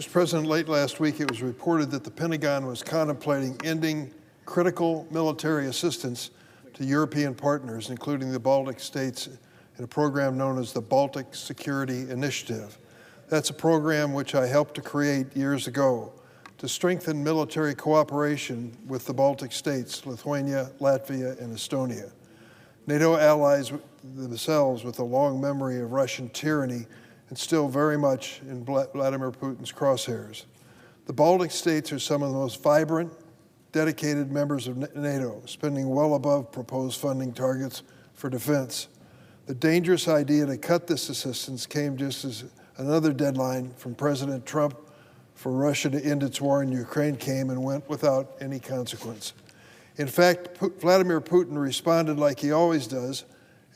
Mr. President, late last week it was reported that the Pentagon was contemplating ending critical military assistance to European partners, including the Baltic states, in a program known as the Baltic Security Initiative. That's a program which I helped to create years ago to strengthen military cooperation with the Baltic states, Lithuania, Latvia, and Estonia. NATO allies themselves with a long memory of Russian tyranny and still very much in Vladimir Putin's crosshairs. The Baltic states are some of the most vibrant, dedicated members of NATO, spending well above proposed funding targets for defense. The dangerous idea to cut this assistance came just as another deadline from President Trump for Russia to end its war in Ukraine came and went without any consequence. In fact, Vladimir Putin responded like he always does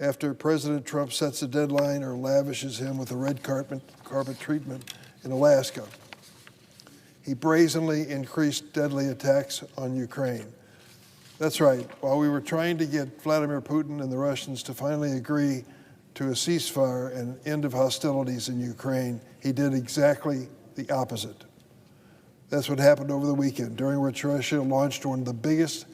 after President Trump sets a deadline or lavishes him with a red carpet treatment in Alaska. He brazenly increased deadly attacks on Ukraine. That's right, while we were trying to get Vladimir Putin and the Russians to finally agree to a ceasefire and end of hostilities in Ukraine, he did exactly the opposite. That's what happened over the weekend, during which Russia launched one of the biggest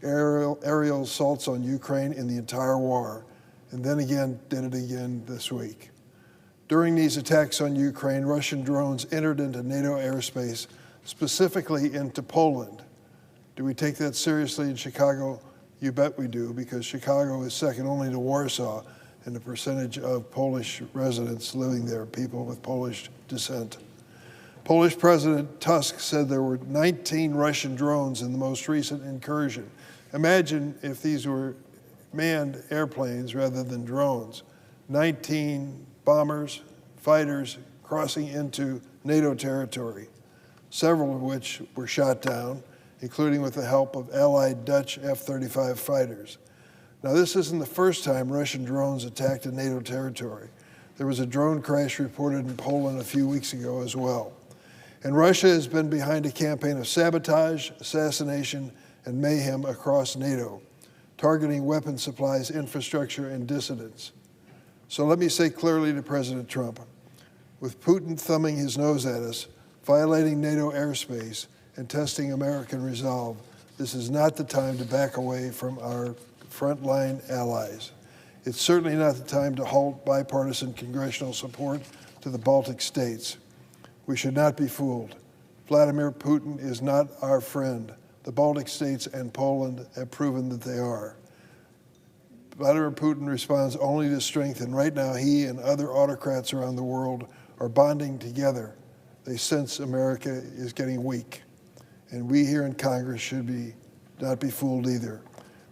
aerial assaults on Ukraine in the entire war, and then again did it again this week. During these attacks on Ukraine, Russian drones entered into NATO airspace, specifically into Poland. Do we take that seriously in Chicago? You bet we do, because Chicago is second only to Warsaw in the percentage of Polish residents living there, people with Polish descent. Polish President Tusk said there were 19 Russian drones in the most recent incursion. Imagine if these were manned airplanes rather than drones. 19 bombers, fighters crossing into NATO territory, several of which were shot down, including with the help of allied Dutch F-35 fighters. Now, this isn't the first time Russian drones attacked a NATO territory. There was a drone crash reported in Poland a few weeks ago as well. And Russia has been behind a campaign of sabotage, assassination, and mayhem across NATO, targeting weapon supplies, infrastructure, and dissidents. So let me say clearly to President Trump, with Putin thumbing his nose at us, violating NATO airspace, and testing American resolve, this is not the time to back away from our frontline allies. It's certainly not the time to halt bipartisan congressional support to the Baltic states. We should not be fooled. Vladimir Putin is not our friend. The Baltic states and Poland have proven that they are. Vladimir Putin responds only to strength, and right now he and other autocrats around the world are bonding together. They sense America is getting weak, and we here in Congress should not be fooled either.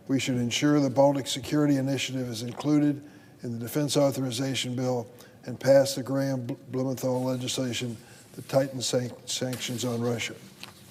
We should ensure the Baltic Security Initiative is included in the Defense Authorization Bill and pass the Graham-Blumenthal legislation that tightens sanctions on Russia.